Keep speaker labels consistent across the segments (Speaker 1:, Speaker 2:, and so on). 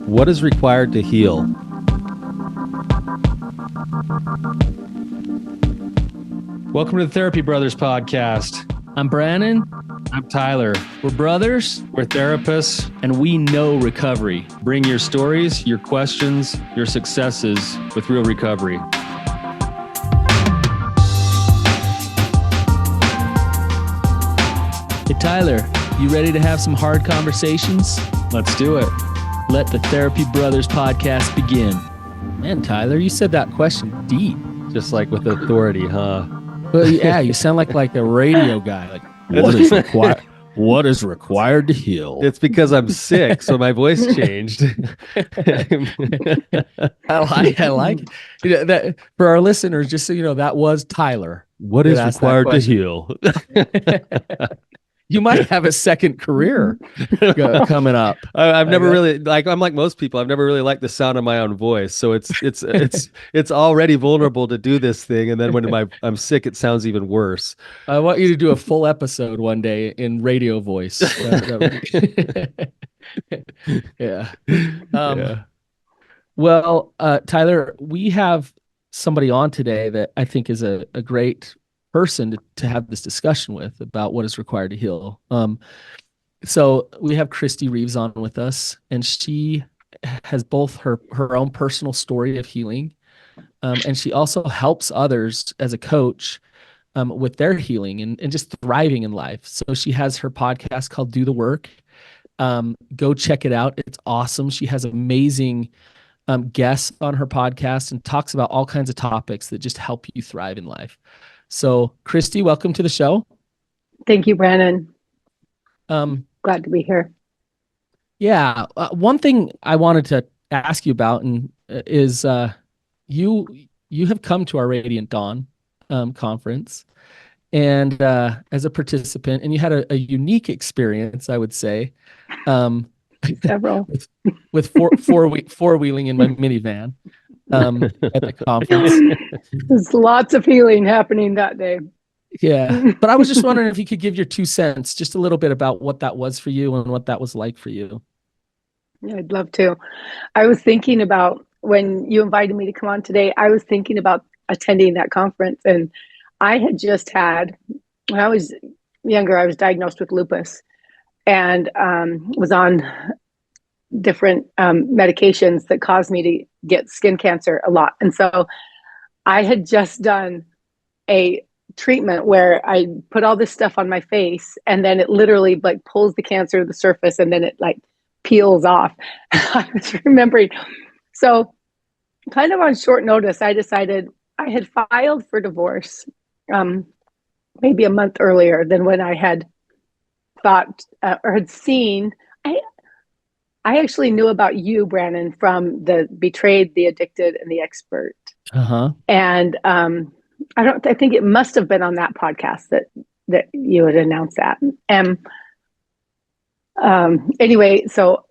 Speaker 1: What is required to heal? Welcome to the Therapy Brothers podcast.
Speaker 2: I'm Brannon.
Speaker 1: I'm Tyler.
Speaker 2: We're brothers,
Speaker 1: We're therapists.
Speaker 2: and we know recovery.
Speaker 1: Bring your stories, your questions, your successes with real recovery.
Speaker 2: Hey, Tyler, you ready to have some hard conversations?
Speaker 1: Let's do it.
Speaker 2: Let the Therapy Brothers podcast begin. Man, Tyler, you said that question deep.
Speaker 1: Just like with authority, huh?
Speaker 2: Well, yeah, you sound like a radio guy. Like, what is required to heal?
Speaker 1: It's because I'm sick, so my voice changed.
Speaker 2: I like it. You know, that for our listeners, just so you know, that was Tyler.
Speaker 1: What is required to heal?
Speaker 2: You might have a second career coming up.
Speaker 1: I've never really I'm like most people. I've never really liked the sound of my own voice, so it's already vulnerable to do this thing. And then when I'm sick, it sounds even worse.
Speaker 2: I want you to do a full episode one day in radio voice. Yeah. Well, Tyler, we have somebody on today that I think is a great person to have this discussion with about what is required to heal. So we have Christy Reeves on with us, and she has both her own personal story of healing, and she also helps others as a coach with their healing and just thriving in life. So she has her podcast called Do the Work. Go check it out. It's awesome. She has amazing guests on her podcast and talks about all kinds of topics that just help you thrive in life. So, Christy, welcome to the show.
Speaker 3: Thank you, Brannon. Glad to be here.
Speaker 2: Yeah, one thing I wanted to ask you about is you have come to our Radiant Dawn conference, and as a participant, and you had a unique experience, I would say,
Speaker 3: Several
Speaker 2: with four wheeling in my minivan at the conference.
Speaker 3: There's lots of healing happening that day.
Speaker 2: Yeah, but I was just wondering if you could give your 2 cents, just a little bit about what that was for you and what that was like for you.
Speaker 3: Yeah, I'd love to. I was thinking about when you invited me to come on today, I was thinking about attending that conference. And I had just had, when I was younger, I was diagnosed with lupus and was on different medications that caused me to get skin cancer a lot. And so I had just done a treatment where I put all this stuff on my face, and then it literally like pulls the cancer to the surface, and then it like peels off. I was remembering. So kind of on short notice, I decided I had filed for divorce maybe a month earlier than when I had thought or had seen. I actually knew about you, Brannon, from the Betrayed, the Addicted, and the Expert. And I think it must have been on that podcast that you had announced that. And anyway, so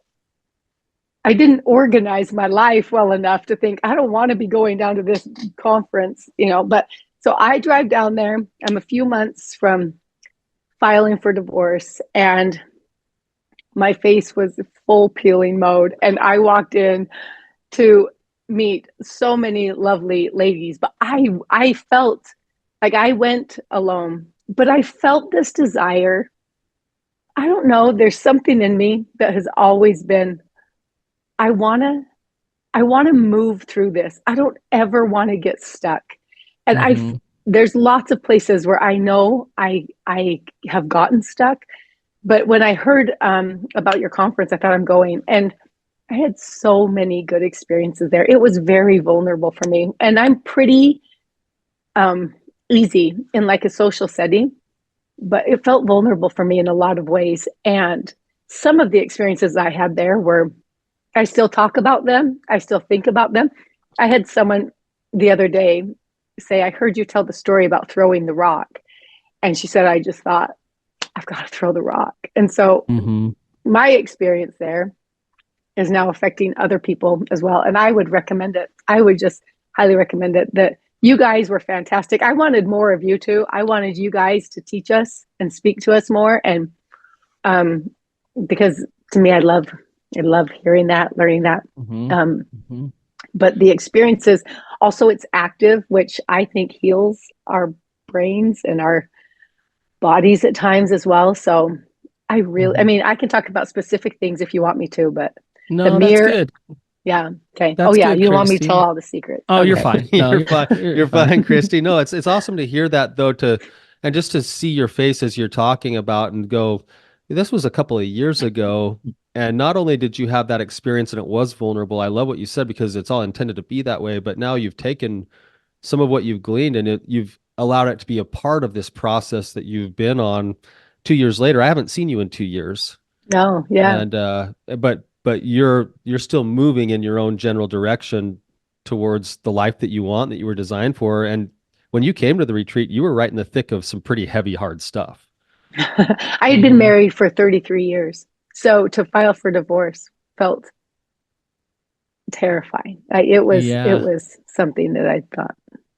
Speaker 3: I didn't organize my life well enough to think I don't want to be going down to this conference, but so I drive down there. I'm a few months from filing for divorce, and my face was full peeling mode. And I walked in to meet so many lovely ladies, but I felt like I went alone, but I felt this desire. I don't know, there's something in me that has always been, I want to move through this. I don't ever want to get stuck. And there's lots of places where I know I have gotten stuck. But when I heard about your conference, I thought I'm going, and I had so many good experiences there. It was very vulnerable for me, and I'm pretty easy in like a social setting, but it felt vulnerable for me in a lot of ways. And some of the experiences I had there were, I still talk about them. I still think about them. I had someone the other day say, I heard you tell the story about throwing the rock. And she said, I just thought, I've got to throw the rock. And so my experience there is now affecting other people as well. And I would recommend it. I would just highly recommend it. That you guys were fantastic. I wanted more of you too. I wanted you guys to teach us and speak to us more. And because to me, I love I love hearing that, learning that.
Speaker 2: Mm-hmm.
Speaker 3: Um,
Speaker 2: Mm-hmm.
Speaker 3: but the experiences also, it's active, which I think heals our brains and our bodies at times as well. So I
Speaker 2: Mm-hmm.
Speaker 3: mean, I can talk about specific things if you want me to, but the
Speaker 2: No, that's
Speaker 3: mirror,
Speaker 2: good.
Speaker 3: yeah. Okay. Oh
Speaker 2: That's
Speaker 3: yeah.
Speaker 2: good,
Speaker 3: You don't want me to tell
Speaker 2: Christy.
Speaker 3: all the secrets.
Speaker 2: Oh, you're
Speaker 3: Okay.
Speaker 2: fine. No,
Speaker 1: You're fine.
Speaker 2: you're
Speaker 1: You're fine,
Speaker 2: fine.
Speaker 1: Christy. No, it's awesome to hear that though, and just to see your face as you're talking about and go, this was a couple of years ago. And not only did you have that experience and it was vulnerable, I love what you said because it's all intended to be that way, but now you've taken some of what you've gleaned and you've allowed it to be a part of this process that you've been on 2 years later. I haven't seen you in 2 years.
Speaker 3: No. Yeah.
Speaker 1: And but you're still moving in your own general direction towards the life that you want, that you were designed for. And when you came to the retreat, you were right in the thick of some pretty heavy, hard stuff.
Speaker 3: I had been
Speaker 2: Mm-hmm.
Speaker 3: married for 33 years. So to file for divorce felt terrifying. It
Speaker 2: Yeah.
Speaker 3: was something that I thought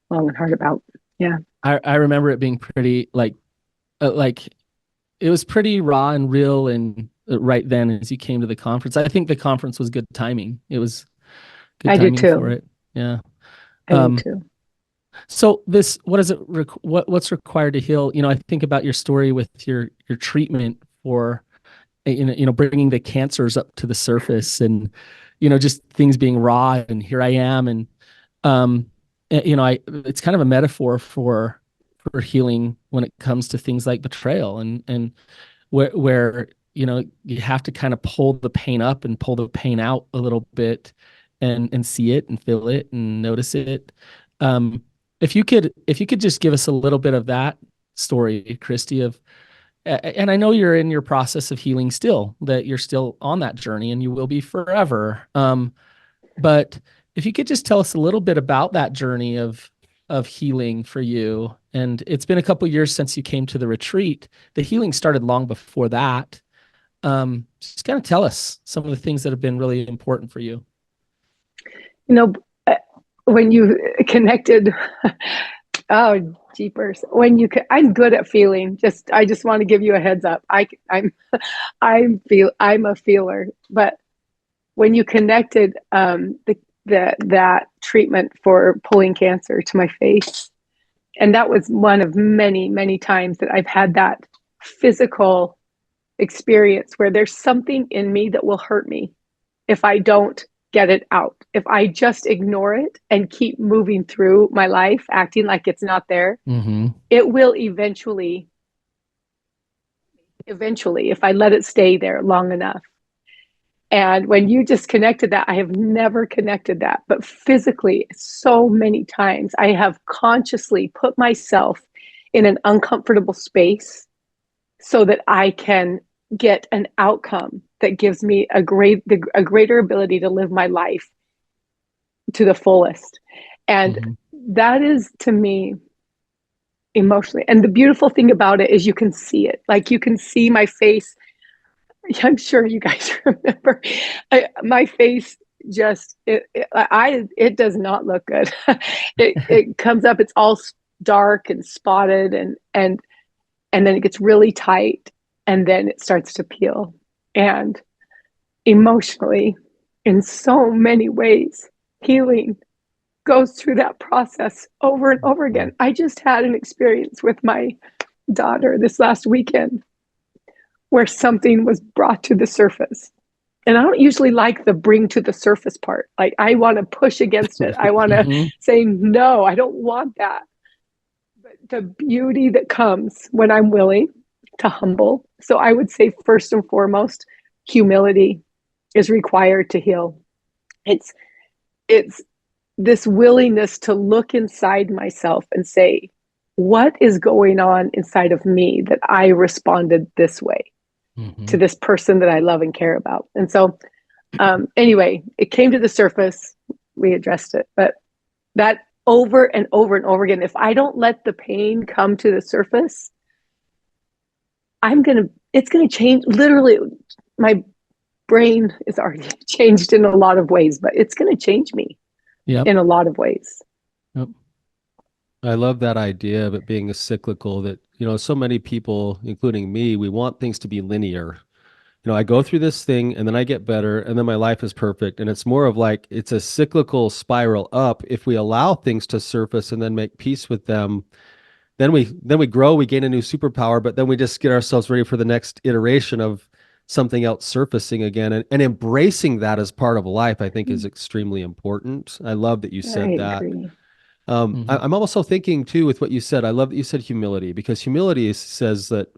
Speaker 3: long and hard about. Yeah.
Speaker 2: I remember it being pretty like it was pretty raw and real and right then as you came to the conference. I think the conference was good timing. It was good
Speaker 3: I do
Speaker 2: timing for
Speaker 3: too.
Speaker 2: it. Yeah.
Speaker 3: I do
Speaker 2: Um,
Speaker 3: too.
Speaker 2: so this, what is it, what's required to heal? You know, I think about your story with your treatment for, bringing the cancers up to the surface and, just things being raw and here I am. And, it's kind of a metaphor for healing when it comes to things like betrayal and where you have to kind of pull the pain up and pull the pain out a little bit and see it and feel it and notice it. Um, if you could just give us a little bit of that story, Christy, and I know you're in your process of healing still, that you're still on that journey and you will be forever. But if you could just tell us a little bit about that journey of healing for you. And it's been a couple years since you came to the retreat. The healing started long before that. Just kind of tell us some of the things that have been really important for you.
Speaker 3: You know, when you connected, oh, jeepers. I'm good at feeling. I just want to give you a heads up. I'm a feeler, but when you connected that treatment for pulling cancer to my face, and that was one of many, many times that I've had that physical experience where there's something in me that will hurt me if I don't get it out. If I just ignore it and keep moving through my life, acting like it's not there,
Speaker 2: Mm-hmm.
Speaker 3: it will eventually, if I let it stay there long enough. And when you just connected that, I have never connected that, but physically, so many times I have consciously put myself in an uncomfortable space so that I can get an outcome that gives me a greater ability to live my life to the fullest. And that is, to me, emotionally. And the beautiful thing about it is you can see it. Like you can see my face. I'm sure you guys remember my face just it does not look good. It comes up, it's all dark and spotted and then it gets really tight and then it starts to peel. And emotionally, in so many ways, healing goes through that process over and over again. I just had an experience with my daughter this last weekend where something was brought to the surface. And I don't usually like the bring to the surface part. Like I want to push against it. I want to say, no, I don't want that. But the beauty that comes when I'm willing to humble. So I would say first and foremost, humility is required to heal. It's this willingness to look inside myself and say, what is going on inside of me that I responded this way to this person that I love and care about? And so anyway, it came to the surface, we addressed it, but that over and over and over again, if I don't let the pain come to the surface, it's going to change. Literally, my brain is already changed in a lot of ways, but it's going to change me in a lot of ways.
Speaker 2: Yep.
Speaker 1: I love that idea of it being a cyclical that, so many people, including me, we want things to be linear. I go through this thing and then I get better and then my life is perfect. And it's more of like it's a cyclical spiral up. If we allow things to surface and then make peace with them, then we grow, we gain a new superpower, but then we just get ourselves ready for the next iteration of something else surfacing again. And embracing that as part of life, I think, is extremely important. I love that you said
Speaker 3: I
Speaker 1: that.
Speaker 3: agree.
Speaker 1: I'm also thinking too with what you said. I love that you said humility, because humility says that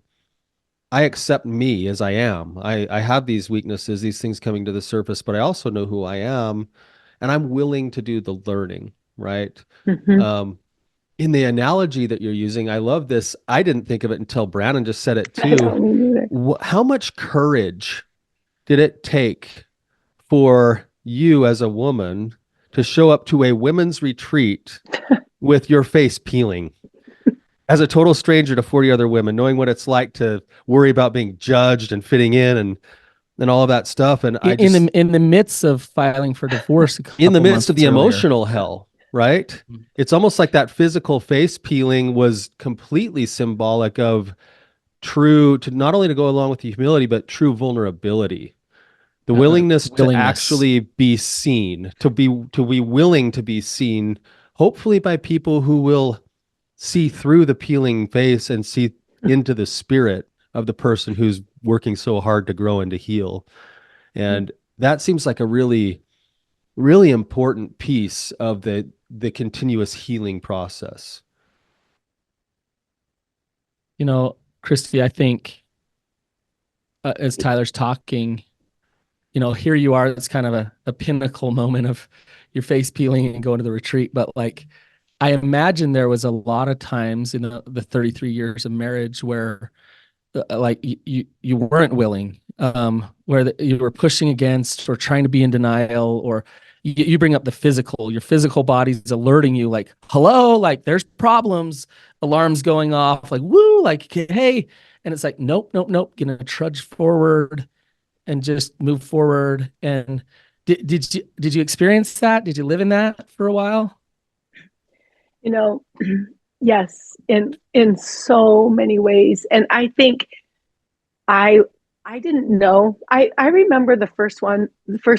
Speaker 1: I accept me as I am. I have these weaknesses, these things coming to the surface, but I also know who I am, and I'm willing to do the learning, right?
Speaker 3: Hmm.
Speaker 1: Um, in the analogy that you're using, I love this. I didn't think of it until Brannon just said it
Speaker 3: I
Speaker 1: too.
Speaker 3: don't mean either.
Speaker 1: How much courage did it take for you as a woman to show up to a women's retreat with your face peeling as a total stranger to 40 other women, knowing what it's like to worry about being judged and fitting in and all of that stuff? And I
Speaker 2: In
Speaker 1: just,
Speaker 2: the midst of filing for divorce a
Speaker 1: in the
Speaker 2: couple
Speaker 1: midst of
Speaker 2: months
Speaker 1: the
Speaker 2: earlier.
Speaker 1: emotional hell, right? It's almost like that physical face peeling was completely symbolic of true, to not only to go along with the humility, but true vulnerability, the willingness to
Speaker 2: Willingness.
Speaker 1: actually be seen, to be willing to be seen, hopefully by people who will see through the peeling face and see into the spirit of the person who's working so hard to grow and to heal. And that seems like a really, really important piece of the continuous healing process.
Speaker 2: Kristi, I think as Tyler's talking, here you are. It's kind of a pinnacle moment of your face peeling and going to the retreat. But like, I imagine there was a lot of times in the 33 years of marriage where like you weren't willing, where you were pushing against or trying to be in denial, or you bring up the physical, your physical body's alerting you like, hello, like there's problems, alarms going off, like, woo, like, hey. And it's like, nope, nope, nope, gonna trudge forward and just move forward. And did you experience that? Did you live in that for a while?
Speaker 3: You know, yes, in so many ways. And I think I I didn't know. I remember the first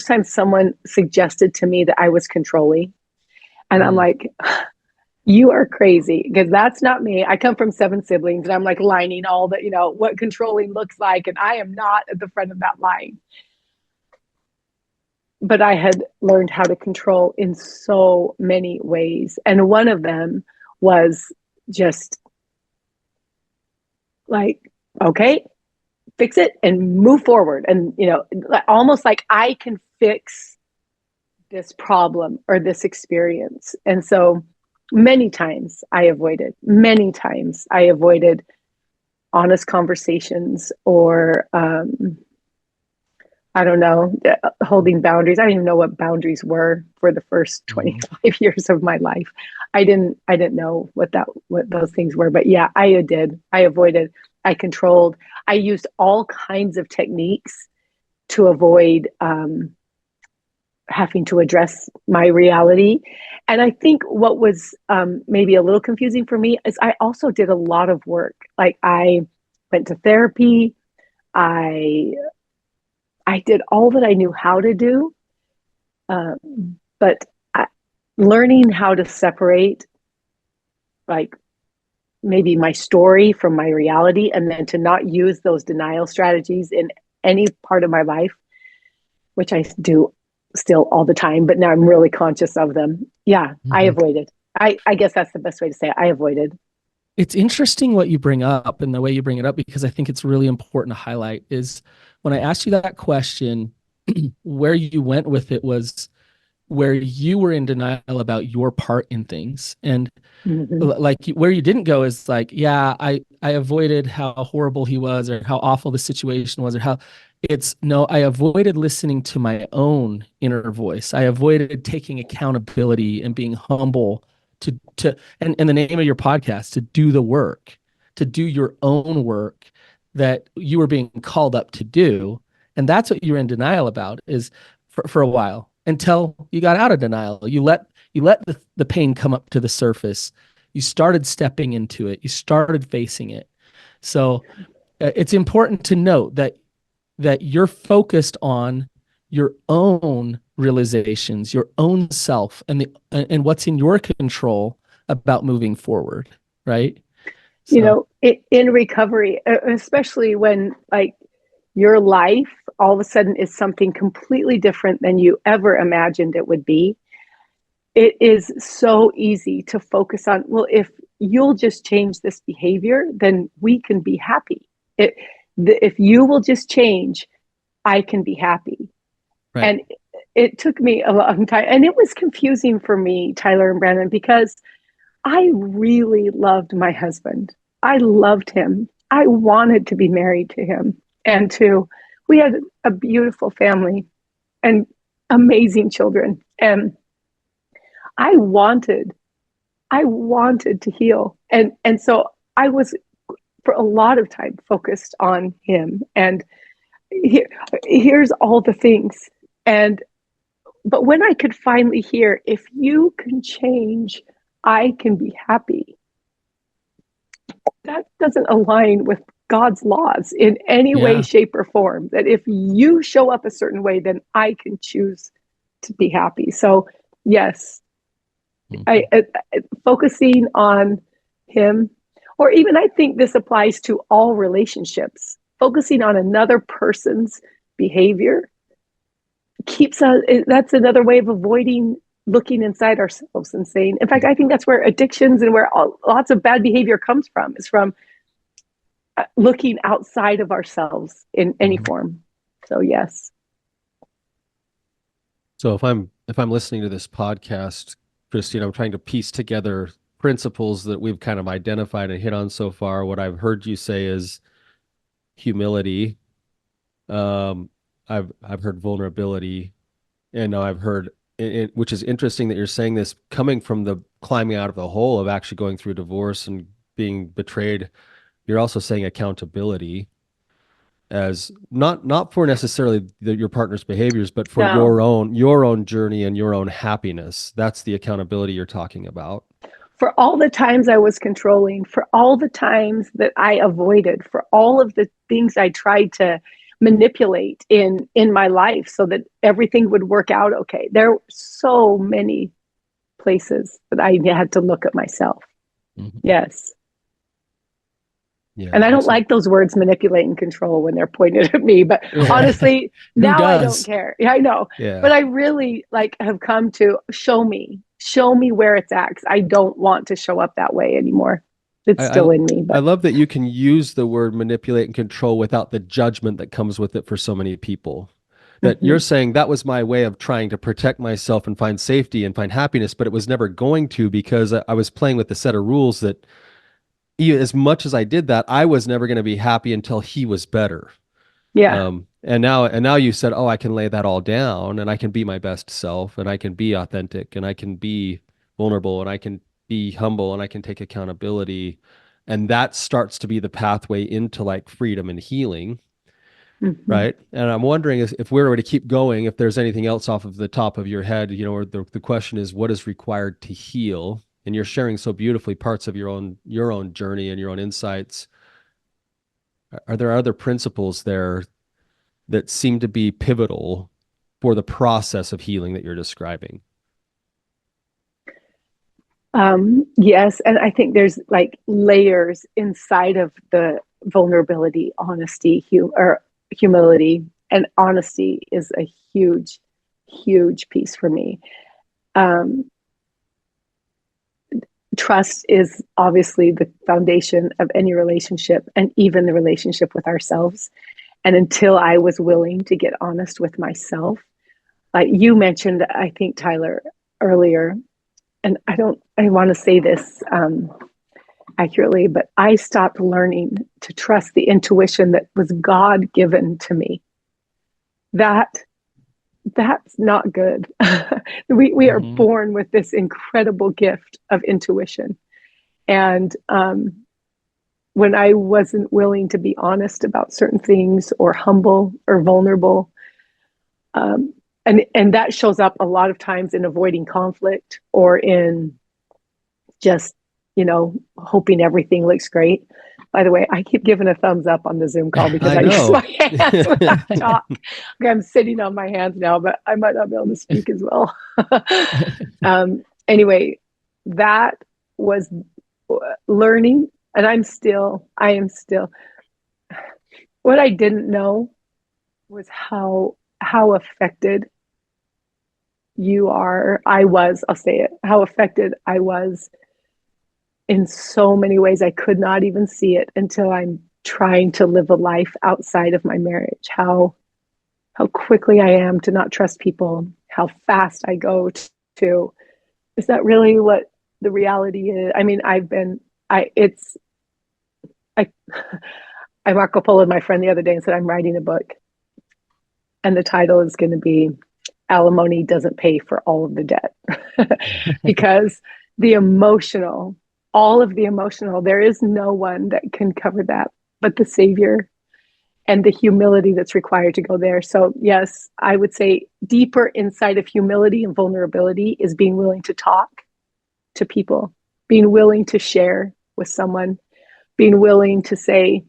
Speaker 3: time someone suggested to me that I was controlling. And I'm like, you are crazy, because that's not me. I come from 7 siblings and I'm like lining all the, what controlling looks like. And I am not at the front of that line. But I had learned how to control in so many ways. And one of them was just like, okay, fix it and move forward. And, almost like I can fix this problem or this experience. And so many times many times I avoided honest conversations, or I don't know, holding boundaries. I didn't even know what boundaries were for the first 25 years of my life. I didn't know what those things were. But yeah, I did. I avoided, I controlled. I used all kinds of techniques to avoid having to address my reality. And I think what was maybe a little confusing for me is I also did a lot of work. Like I went to therapy. I did all that I knew how to do. But learning how to separate, like, maybe my story from my reality, and then to not use those denial strategies in any part of my life, which I do still all the time, but now I'm really conscious of them. Yeah, I avoided. I guess that's the best way to say it. I avoided.
Speaker 2: It's interesting what you bring up and the way you bring it up, because I think it's really important to highlight is when I asked you that question, where you went with it was where you were in denial about your part in things. And like where you didn't go is like, yeah, I avoided how horrible he was or how awful the situation was, or how no, I avoided listening to my own inner voice. I avoided taking accountability and being humble and the name of your podcast, to do the work, to do your own work that you were being called up to do. And that's what you were in denial about, is for a while, until you got out of denial. You let the pain come up to the surface. You started stepping into it. You started facing it. So it's important to note that that you're focused on your own realizations, your own self, and what's in your control about moving forward, right?
Speaker 3: You
Speaker 2: So,
Speaker 3: know, in recovery, especially when like your life all of a sudden is something completely different than you ever imagined it would be, it is so easy to focus on, well, if you'll just change this behavior, then we can be happy. If you will just change, I can be happy.
Speaker 1: Right.
Speaker 3: And it took me a long time. And it was confusing for me, Tyler and Brannon, because I really loved my husband. I loved him. I wanted to be married to him. We had a beautiful family and amazing children. And I wanted to heal. And so I was for a lot of time focused on him. And here's all the things. But when I could finally hear, if you can change, I can be happy, that doesn't align with God's laws in any way, shape, or form. That if you show up a certain way, then I can choose to be happy. So, yes, I focusing on him, or even I think this applies to all relationships. Focusing on another person's behavior keeps us. That's another way of avoiding looking inside ourselves and saying, in fact, I think that's where addictions and where lots of bad behavior comes from, is from looking outside of ourselves in any form. So yes.
Speaker 1: So if I'm listening to this podcast, Christy, and I'm trying to piece together principles that we've kind of identified and hit on so far, what I've heard you say is humility. I've heard vulnerability, and now I've heard it, which is interesting that you're saying this coming from the climbing out of the hole of actually going through divorce and being betrayed. You're also saying accountability, as not for necessarily your partner's behaviors, but for your own journey and your own happiness. That's the accountability you're talking about.
Speaker 3: For all the times I was controlling, for all the times that I avoided, for all of the things I tried to manipulate in my life so that everything would work out okay. There were so many places that I had to look at myself. Yes. Yeah, and I don't like those words, manipulate and control, when they're pointed at me. But honestly, now I don't care. Yeah, I know. Yeah. But I really have come to show me where it's at. 'Cause I don't want to show up that way anymore. It's still in me. But
Speaker 1: I love that you can use the word manipulate and control without the judgment that comes with it for so many people. That you're saying that was my way of trying to protect myself and find safety and find happiness, but it was never going to, because I was playing with a set of rules that, as much as I did that, I was never going to be happy until he was better.
Speaker 3: Yeah.
Speaker 1: And now you said, oh, I can lay that all down and I can be my best self and I can be authentic and I can be vulnerable and I can be humble and I can take accountability. And that starts to be the pathway into freedom and healing. Right. And I'm wondering if we were to keep going, if there's anything else off of the top of your head, or the question is, what is required to heal? And you're sharing so beautifully parts of your own journey and your own insights. Are there other principles there that seem to be pivotal for the process of healing that you're describing?
Speaker 3: Yes. And I think there's layers inside of the vulnerability, honesty, humility, and honesty is a huge, huge piece for me. Trust is obviously the foundation of any relationship, and even the relationship with ourselves. And until I was willing to get honest with myself, you mentioned, I think, Tyler, earlier, and I want to say this accurately, but I stopped learning to trust the intuition that was God given to me. That's not good. We are born with this incredible gift of intuition. And when I wasn't willing to be honest about certain things, or humble or vulnerable, and that shows up a lot of times in avoiding conflict, or in just hoping everything looks great. By the way, I keep giving a thumbs up on the Zoom call because
Speaker 1: I
Speaker 3: I use
Speaker 1: know.
Speaker 3: my hands when I talk. Okay, I'm sitting on my hands now, but I might not be able to speak as well. Anyway, that was learning, and I am still, what I didn't know was how affected I'll say it, how affected I was in so many ways. I could not even see it until I'm trying to live a life outside of my marriage. How quickly I am to not trust people, how fast I go to, is that really what the reality is? I mean, I Marco Polo'd my friend the other day and said, I'm writing a book. And the title is going to be Alimony Doesn't Pay for All of the Debt. Because all of the emotional, there is no one that can cover that but the Savior, and the humility that's required to go there. So yes, I would say deeper inside of humility and vulnerability is being willing to talk to people, being willing to share with someone, being willing to say,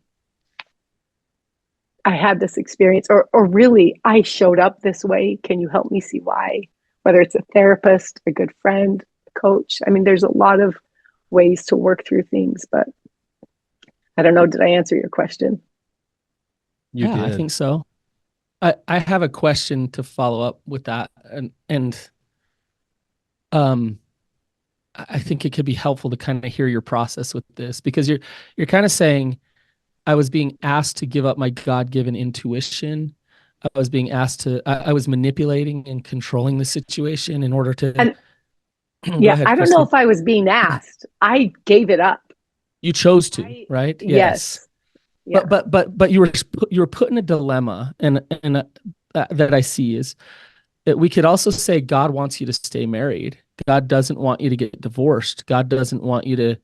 Speaker 3: I had this experience, or really, I showed up this way. Can you help me see why? Whether it's a therapist, a good friend, a coach. I mean, there's a lot of ways to work through things, but I don't know. Did I answer your question?
Speaker 1: You
Speaker 2: Yeah, I
Speaker 1: did.
Speaker 2: think so. I have a question to follow up with that, and I think it could be helpful to kind of hear your process with this, because you're kind of saying, I was being asked to give up my God-given intuition. I was manipulating and controlling the situation in order to.
Speaker 3: And
Speaker 2: Go
Speaker 3: yeah,
Speaker 2: ahead,
Speaker 3: I don't know
Speaker 2: Kristi.
Speaker 3: if I was being asked. I gave it up.
Speaker 2: You chose to, right?
Speaker 3: Yes. Yeah.
Speaker 2: But you were put in a dilemma, and that I see is that we could also say God wants you to stay married. God doesn't want you to get divorced. God doesn't want you to,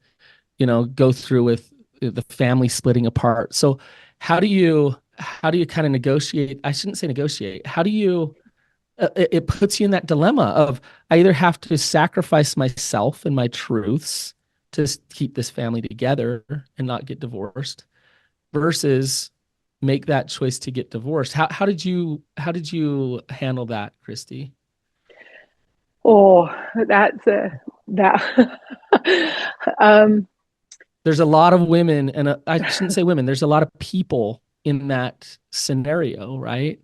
Speaker 2: go through with the family splitting apart. So how do you kind of negotiate? I shouldn't say negotiate. How do you, it puts you in that dilemma of, I either have to sacrifice myself and my truths to keep this family together and not get divorced, versus make that choice to get divorced. How did you handle that, Kristi?
Speaker 3: Oh, that.
Speaker 2: There's a lot of women, and I shouldn't say women, there's a lot of people in that scenario, right?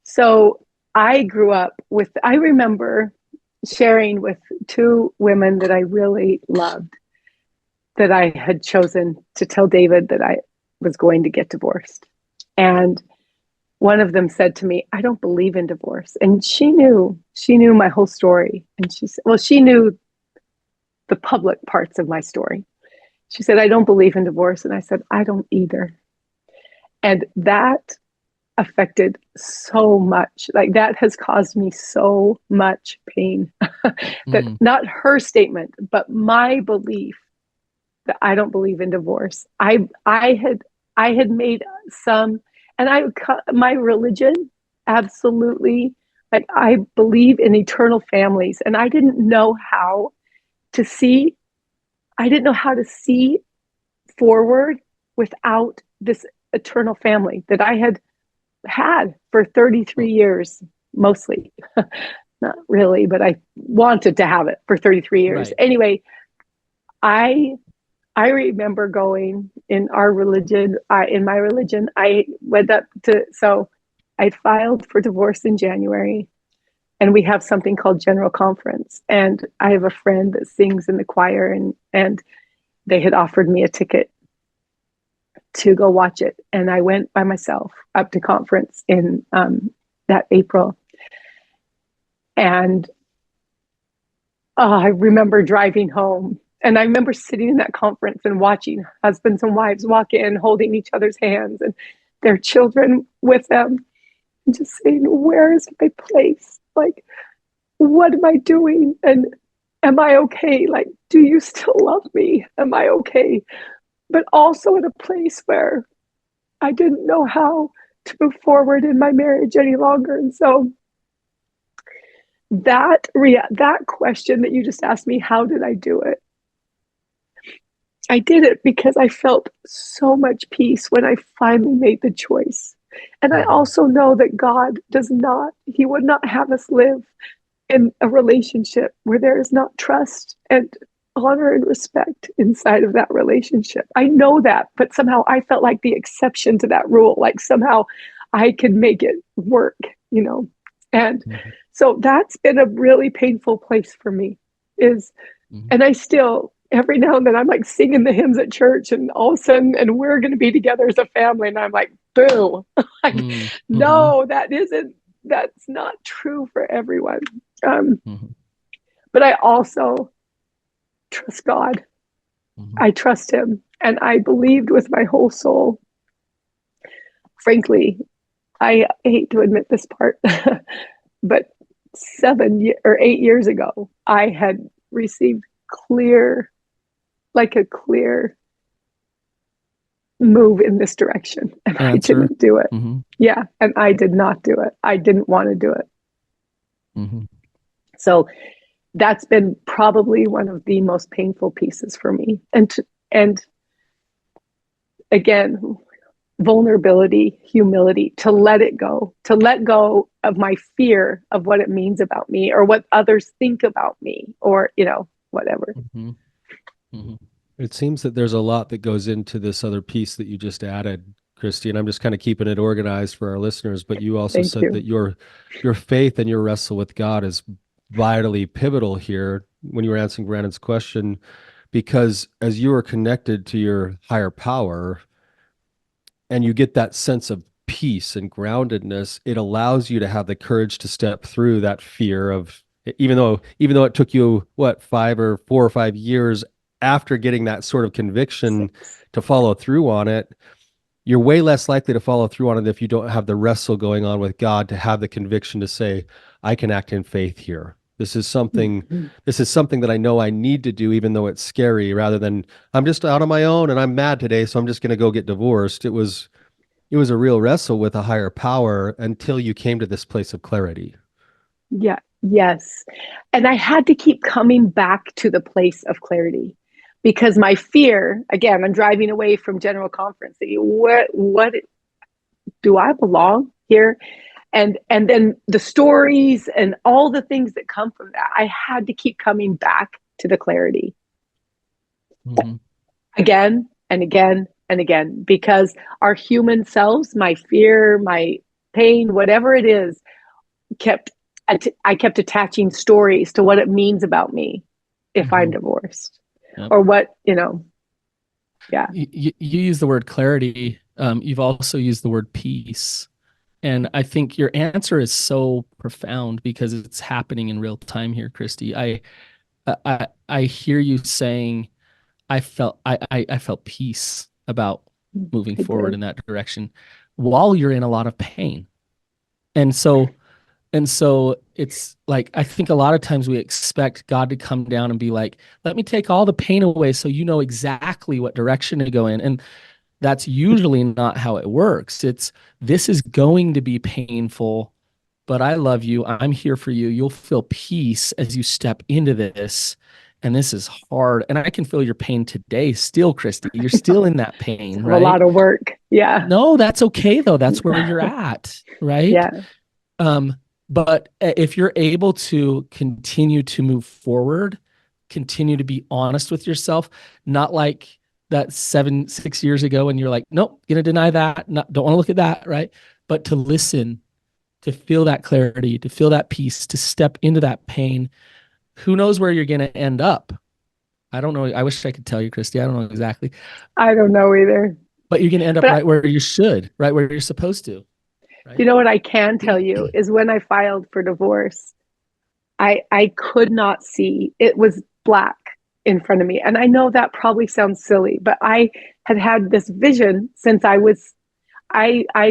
Speaker 3: So I remember sharing with two women that I really loved, that I had chosen to tell David that I was going to get divorced. And one of them said to me, I don't believe in divorce. And she knew my whole story. And she said, well, she knew the public parts of my story. She said, I don't believe in divorce. And I said, I don't either. And that affected so much. Like, that has caused me so much pain. That not her statement, but my belief that I don't believe in divorce. I had made some, and my religion, absolutely, like, I believe in eternal families, and I didn't know how to see forward without this eternal family that I had for 33 years, mostly. Not really, but I wanted to have it for 33 years.
Speaker 2: Right.
Speaker 3: Anyway, I remember going in my religion, I went up to, so I filed for divorce in January, and we have something called General Conference. And I have a friend that sings in the choir, and they had offered me a ticket to go watch it. And I went by myself up to conference in that April. And I remember driving home, and I remember sitting in that conference and watching husbands and wives walk in, holding each other's hands and their children with them, and just saying, where is my place? Like, what am I doing? And am I okay? Like, do you still love me? Am I okay? But also in a place where I didn't know how to move forward in my marriage any longer. And so that question that you just asked me, how did I do it? I did it because I felt so much peace when I finally made the choice. And I also know that God He would not have us live in a relationship where there is not trust and honor and respect inside of that relationship. I know that, but somehow I felt like the exception to that rule, like somehow I could make it work, you know? And so that's been a really painful place for me and I still, every now and then I'm like singing the hymns at church and all of a sudden, and we're going to be together as a family. And I'm like, boo, like, no, that's not true for everyone. But I also trust God. I trust him. And I believed with my whole soul. Frankly, I hate to admit this part, but 7 or 8 years ago, I had received a clear move in this direction. And I didn't do it. Yeah. And I did not do it. I didn't want to do it. So that's been probably one of the most painful pieces for me. And again, vulnerability, humility, to let go of my fear of what it means about me or what others think about me or, whatever.
Speaker 1: It seems that there's a lot that goes into this other piece that you just added, Christy, and I'm just kind of keeping it organized for our listeners, but you also said that your faith and your wrestle with God is vitally pivotal here when you were answering Brannon's question, because as you are connected to your higher power and you get that sense of peace and groundedness, it allows you to have the courage to step through that fear of, even though it took you 4 or 5 years after getting that sort of conviction to follow through on it, you're way less likely to follow through on it if you don't have the wrestle going on with God, to have the conviction to say, I can act in faith here. This is something that I know I need to do, even though it's scary, rather than I'm just out on my own and I'm mad today, so I'm just going to go get divorced. It was a real wrestle with a higher power until you came to this place of clarity.
Speaker 3: Yeah. Yes. And I had to keep coming back to the place of clarity because my fear, again, I'm driving away from general conference. What do I belong here? And then the stories and all the things that come from that, I had to keep coming back to the clarity again and again and again, because our human selves, my fear, my pain, whatever it is, I kept attaching stories to what it means about me if I'm divorced or what, yeah.
Speaker 2: You use the word clarity. You've also used the word peace. And I think your answer is so profound because it's happening in real time here, Christy. I hear you saying, I felt peace about moving forward in that direction while you're in a lot of pain. And so it's like, I think a lot of times we expect God to come down and be like, let me take all the pain away so you know exactly what direction to go in. And that's usually not how it works. This is going to be painful, but I love you. I'm here for you. You'll feel peace as you step into this. And this is hard. And I can feel your pain today still, Christy. You're still in that pain, right?
Speaker 3: A lot of work. Yeah.
Speaker 2: No, that's okay though. That's where you're at, right?
Speaker 3: Yeah.
Speaker 2: But if you're able to continue to move forward, continue to be honest with yourself, not like that 6 years ago and you're like, nope, gonna deny that, don't want to look at that, right? But to listen, to feel that clarity, to feel that peace, to step into that pain. Who knows where you're gonna end up? I don't know. I wish I could tell you, Christy. I don't know exactly.
Speaker 3: I don't know either.
Speaker 2: But you're gonna end up right where you should, right where you're supposed to. Right?
Speaker 3: You know what I can tell you is when I filed for divorce, I could not see. It was black in front of me. And I know that probably sounds silly, but I had this vision since I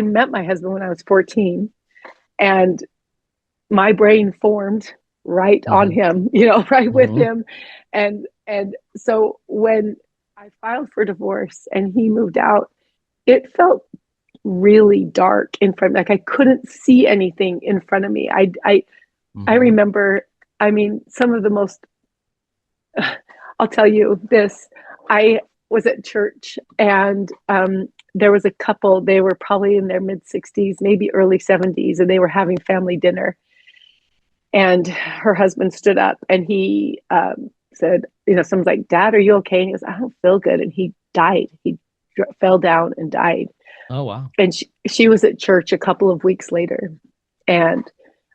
Speaker 3: met my husband when I was 14, and my brain formed right on him, right with him. And so when I filed for divorce and he moved out, it felt really dark in front. Like I couldn't see anything in front of me. I remember, some of the most, I'll tell you this, I was at church, and there was a couple. They were probably in their mid 60s, maybe early 70s, and they were having family dinner. And her husband stood up and he said, someone's like, "Dad, are you okay?" And he goes, "I don't feel good." And he died. He fell down and died.
Speaker 2: Oh, wow.
Speaker 3: And she was at church a couple of weeks later. And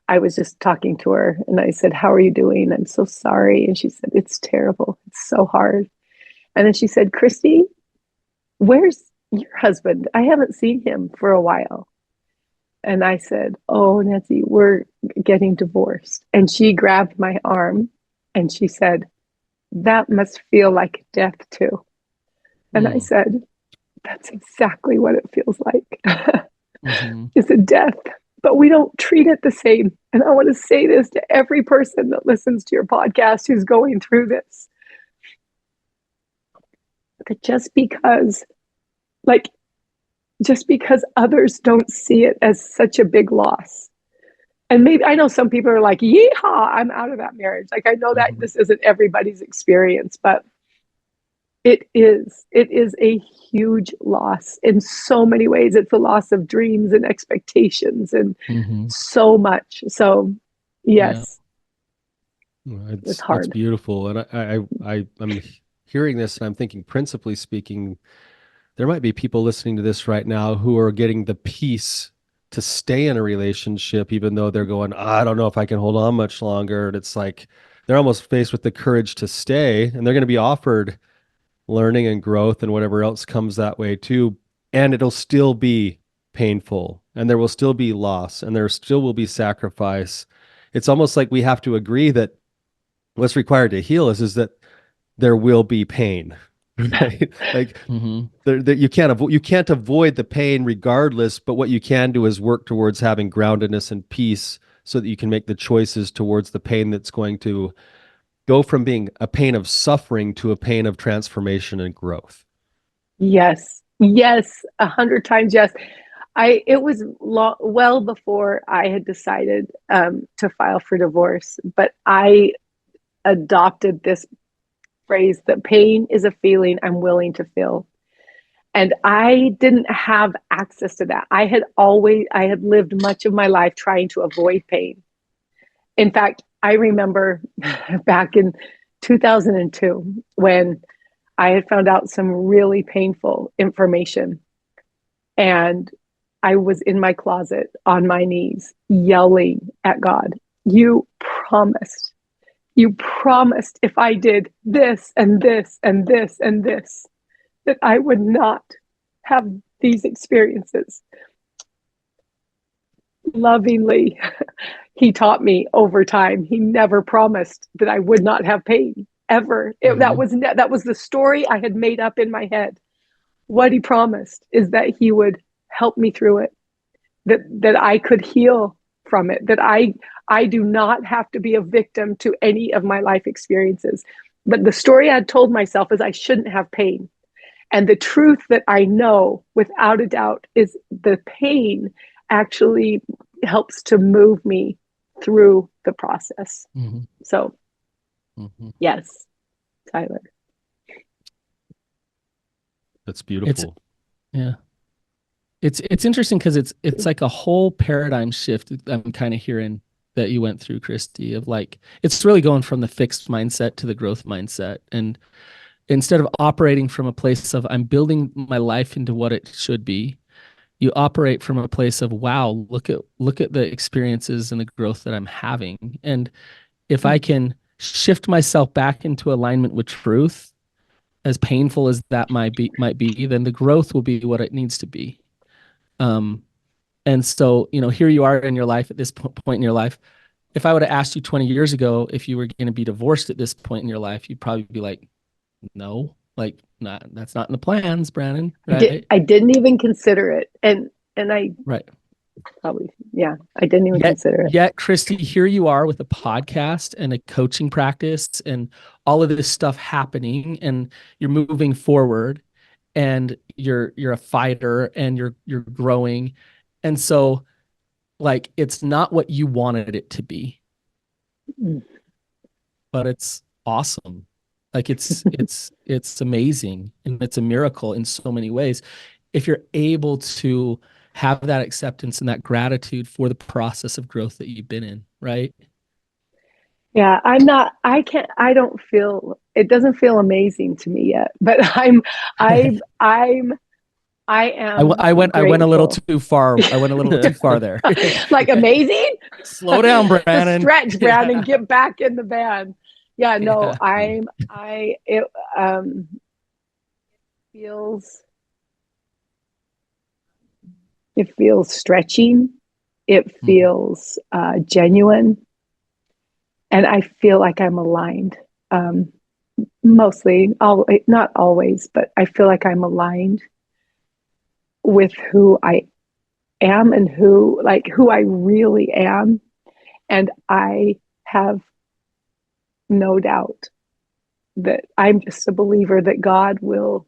Speaker 3: I was just talking to her and I said, "How are you doing? I'm so sorry." And she said, "It's terrible. It's so hard." And then she said, "Christy, where's your husband? I haven't seen him for a while." And I said, "Oh, Nancy, we're getting divorced." And she grabbed my arm and she said, "That must feel like death too." And I said, "That's exactly what it feels like." It's a death, but we don't treat it the same. And I want to say this to every person that listens to your podcast who's going through this. That just because others don't see it as such a big loss. And maybe I know some people are like, "Yeehaw, I'm out of that marriage." Like, I know that this isn't everybody's experience, but it is a huge loss in so many ways. It's a loss of dreams and expectations and so much. So yes, it's hard.
Speaker 1: It's beautiful. And I'm hearing this and I'm thinking, principally speaking, there might be people listening to this right now who are getting the peace to stay in a relationship, even though they're going, "I don't know if I can hold on much longer." And it's like they're almost faced with the courage to stay, and they're going to be offered learning and growth and whatever else comes that way too. And it'll still be painful, and there will still be loss, and there still will be sacrifice. It's almost like we have to agree that what's required to heal is that there will be pain. Right? Like you can't avoid the pain regardless, but what you can do is work towards having groundedness and peace so that you can make the choices towards the pain that's going to go from being a pain of suffering to a pain of transformation and growth.
Speaker 3: Yes, 100 times yes. It was well before I had decided to file for divorce, but I adopted this phrase that pain is a feeling I'm willing to feel. And I didn't have access to that. I had lived much of my life trying to avoid pain. In fact, I remember back in 2002 when I had found out some really painful information. And I was in my closet on my knees yelling at God, you promised if I did this and this and this and this, that I would not have these experiences." Lovingly, he taught me over time. He never promised that I would not have pain ever. That was the story I had made up in my head. What he promised is that he would help me through it, that I could heal from it, that I do not have to be a victim to any of my life experiences. But the story I had told myself is I shouldn't have pain. And the truth that I know without a doubt is the pain actually helps to move me through the process. So yes, Tyler.
Speaker 1: That's beautiful.
Speaker 2: It's interesting because it's like a whole paradigm shift I'm kind of hearing that you went through, Christy, of like, it's really going from the fixed mindset to the growth mindset. And instead of operating from a place of I'm building my life into what it should be, you operate from a place of, wow, look at the experiences and the growth that I'm having. And if I can shift myself back into alignment with truth, as painful as that might be, then the growth will be what it needs to be. And so, here you are in your life at this point in your life. If I would have asked you 20 years ago if you were going to be divorced at this point in your life, you'd probably be like, "No, like, that's not in the plans, Brannon." Right?
Speaker 3: I didn't even consider it, and I
Speaker 2: right.
Speaker 3: Probably, yeah, I didn't even consider it.
Speaker 2: Yet, Christy, here you are with a podcast and a coaching practice and all of this stuff happening, and you're moving forward, and you're a fighter, and you're growing, and so, like, it's not what you wanted it to be, but it's awesome. Like it's amazing, and it's a miracle in so many ways. If you're able to have that acceptance and that gratitude for the process of growth that you've been in, right?
Speaker 3: Yeah, I don't feel, it doesn't feel amazing to me yet, but I am
Speaker 2: I went a little
Speaker 3: grateful.
Speaker 2: too far. I went a little too far there.
Speaker 3: Like amazing?
Speaker 2: Slow down,
Speaker 3: Just
Speaker 2: Brannon.
Speaker 3: stretch, Brannon, get back in the van. Yeah, no,
Speaker 2: Yeah.
Speaker 3: it feels, it feels stretching. It feels genuine. And I feel like I'm aligned. Mostly, not always, but I feel like I'm aligned with who I am and who I really am. And I have no doubt that I'm just a believer that God will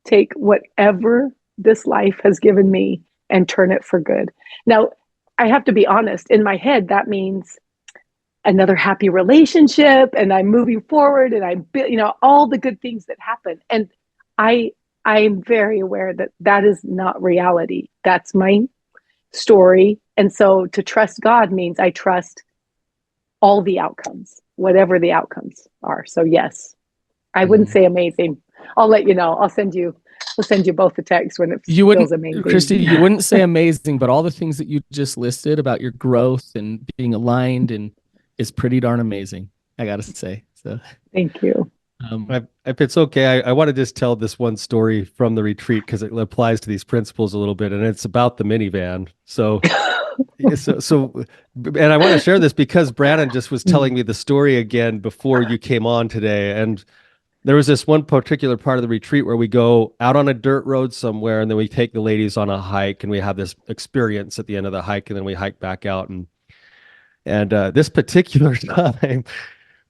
Speaker 3: take whatever this life has given me and turn it for good. Now, I have to be honest, in my head, that means another happy relationship, and I'm moving forward, and all the good things that happen. And I'm very aware that that is not reality. That's my story. And so to trust God means I trust all the outcomes, whatever the outcomes are. So yes, I wouldn't say amazing. I'll let you know. We'll send you both a text when it feels amazing.
Speaker 2: Christy, you wouldn't say amazing, but all the things that you just listed about your growth and being aligned and is pretty darn amazing, I gotta say. So
Speaker 3: thank you.
Speaker 1: If it's okay, I want to just tell this one story from the retreat because it applies to these principles a little bit, and it's about the minivan. So, and I want to share this because Brannon just was telling me the story again before you came on today, and there was this one particular part of the retreat where we go out on a dirt road somewhere, and then we take the ladies on a hike, and we have this experience at the end of the hike, and then we hike back out, and this particular time,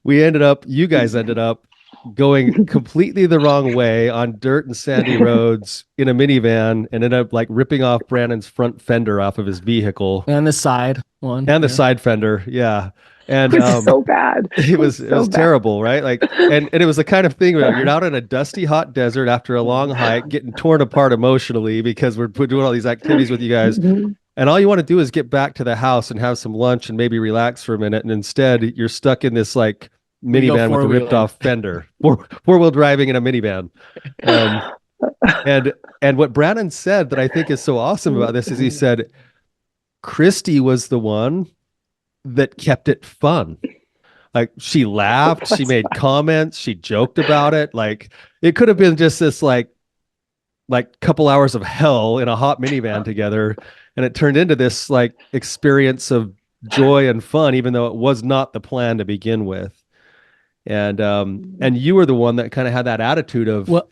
Speaker 1: you guys ended up going completely the wrong way on dirt and sandy roads in a minivan and ended up like ripping off Brannon's front fender off of his vehicle.
Speaker 2: And the side one.
Speaker 1: And the side fender, yeah. And
Speaker 3: it was so bad.
Speaker 1: It was terrible, right? Like, and it was the kind of thing where you're out in a dusty, hot desert after a long hike, getting torn apart emotionally because we're doing all these activities with you guys. And all you want to do is get back to the house and have some lunch and maybe relax for a minute. And instead, you're stuck in this like minivan with a ripped off fender, four-wheel driving in a minivan. And what Brannon said that I think is so awesome about this is he said, Christy was the one that kept it fun. Like she laughed, she made comments, she joked about it. Like it could have been just this like couple hours of hell in a hot minivan together. And it turned into this like experience of joy and fun, even though it was not the plan to begin with. And you were the one that kind of had that attitude of
Speaker 2: well,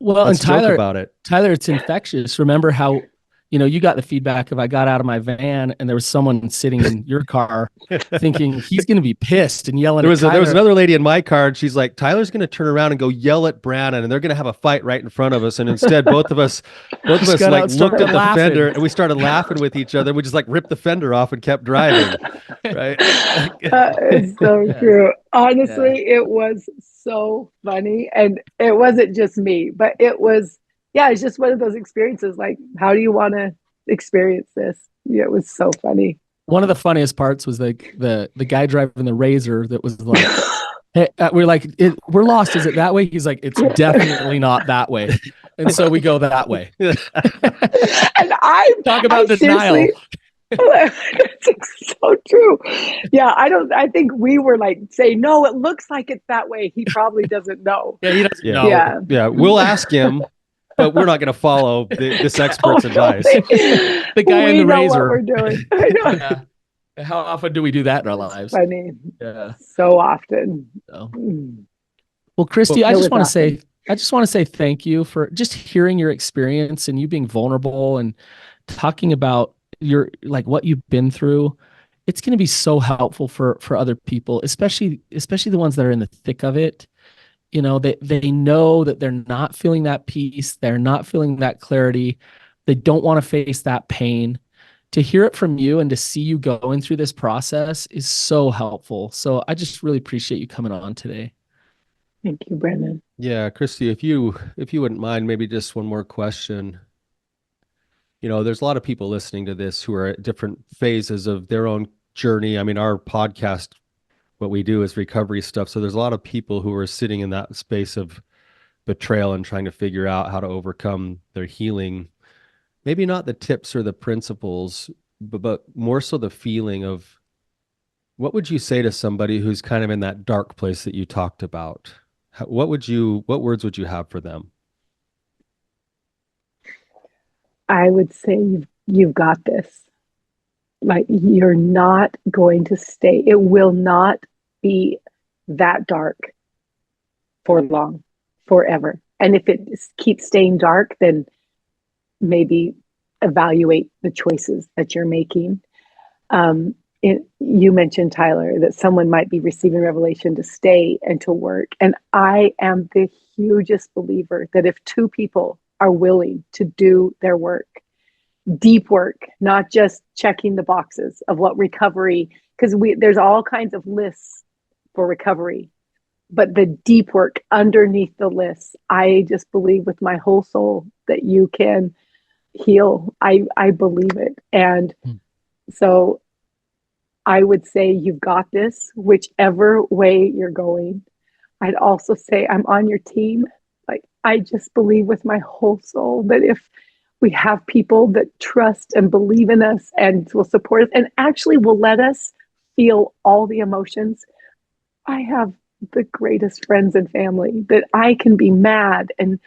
Speaker 1: let's
Speaker 2: and Tyler,
Speaker 1: joke about it.
Speaker 2: Tyler, it's infectious. Remember how, you got the feedback of I got out of my van and there was someone sitting in your car thinking he's going to be pissed and yelling. There was
Speaker 1: another lady in my car, and she's like, Tyler's going to turn around and go yell at Brannon, and they're going to have a fight right in front of us. And instead, both of us like looked at the fender and we started laughing with each other. We just like ripped the fender off and kept driving. Right?
Speaker 3: It's so true. Honestly, it was so funny, and it wasn't just me, but it was. Yeah, it's just one of those experiences. Like, how do you want to experience this? Yeah, it was so funny.
Speaker 2: One of the funniest parts was like the guy driving the Razor that was like, hey, we're like, we're lost. Is it that way? He's like, it's definitely not that way. And so we go that way.
Speaker 3: And I
Speaker 2: talk about denial.
Speaker 3: It's so true. Yeah, I think we were like saying, no, it looks like it's that way. He probably doesn't know.
Speaker 2: Yeah, he doesn't know.
Speaker 1: Yeah, we'll ask him. But we're not going to follow this expert's advice.
Speaker 2: The guy in the Razor.
Speaker 3: What we're doing. I know.
Speaker 2: Yeah. How often do we do that in our lives?
Speaker 3: I mean, so often.
Speaker 2: So. Well, Kristi, I just want to say thank you for just hearing your experience and you being vulnerable and talking about your what you've been through. It's going to be so helpful for other people, especially the ones that are in the thick of it. They know that they're not feeling that peace. They're not feeling that clarity. They don't want to face that pain. To hear it from you and to see you going through this process is so helpful. So I just really appreciate you coming on today.
Speaker 3: Thank you, Brannon.
Speaker 1: Yeah, Christy, if you wouldn't mind, maybe just one more question. There's a lot of people listening to this who are at different phases of their own journey. I mean, our podcast, what we do is recovery stuff. So there's a lot of people who are sitting in that space of betrayal and trying to figure out how to overcome their healing. Maybe not the tips or the principles, but more so the feeling of what would you say to somebody who's kind of in that dark place that you talked about? What words would you have for them?
Speaker 3: I would say you've got this. Like, you're not going to stay. It will not be that dark for long, forever. And if it keeps staying dark, then maybe evaluate the choices that you're making. You mentioned, Tyler, that someone might be receiving revelation to stay and to work. And I am the hugest believer that if two people are willing to do their work, deep work, not just checking the boxes of what recovery, because there's all kinds of lists for recovery, but the deep work underneath the list, I just believe with my whole soul that you can heal. I believe it. And so I would say you've got this, whichever way you're going. I'd also say I'm on your team. Like, I just believe with my whole soul that if we have people that trust and believe in us and will support us and actually will let us feel all the emotions. I have the greatest friends and family that I can be mad and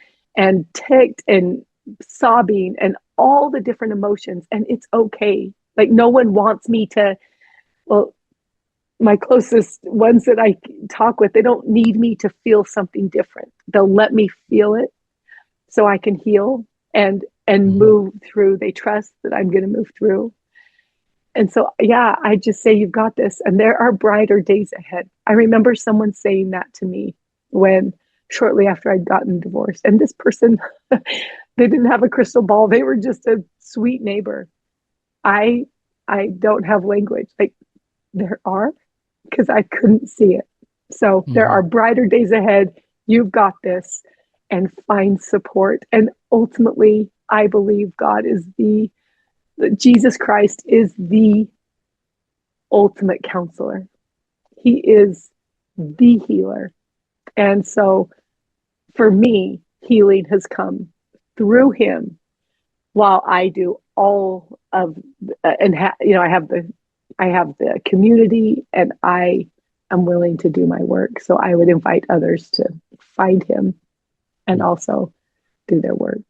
Speaker 3: ticked and sobbing and all the different emotions, and it's okay. Like, no one wants me to, well, my closest ones that I talk with, they don't need me to feel something different. They'll let me feel it so I can heal and move through. They trust that I'm going to move through. And so, yeah, I just say you've got this, and there are brighter days ahead. I remember someone saying that to me when shortly after I'd gotten divorced, and this person, they didn't have a crystal ball. They were just a sweet neighbor. I don't have language. Like, there are, because I couldn't see it. So there are brighter days ahead. You've got this, and find support. And ultimately, I believe Jesus Christ is the ultimate counselor. He is the healer. And so for me, healing has come through him while I do all of, I have the community, and I am willing to do my work. So I would invite others to find him and also do their work.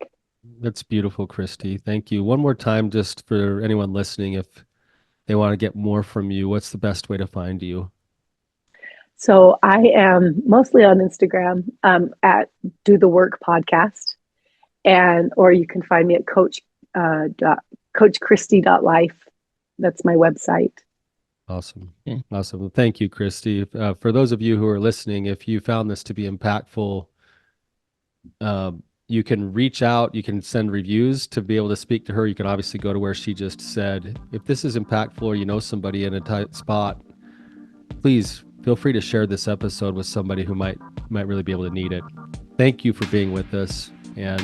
Speaker 1: That's beautiful, Christy. Thank you. One more time, just for anyone listening, if they want to get more from you, what's the best way to find you?
Speaker 3: So I am mostly on Instagram at Do the Work Podcast, or you can find me at coachchristy.life. That's my website.
Speaker 1: Awesome. Awesome. Thank you, Christy. For those of you who are listening, if you found this to be impactful, you can reach out, you can send reviews to be able to speak to her. You can obviously go to where she just said. If this is impactful, or you know somebody in a tight spot, please feel free to share this episode with somebody who might really be able to need it. Thank you for being with us. And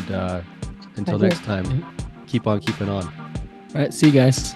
Speaker 1: until next time, keep on keeping on.
Speaker 2: All right. See you guys.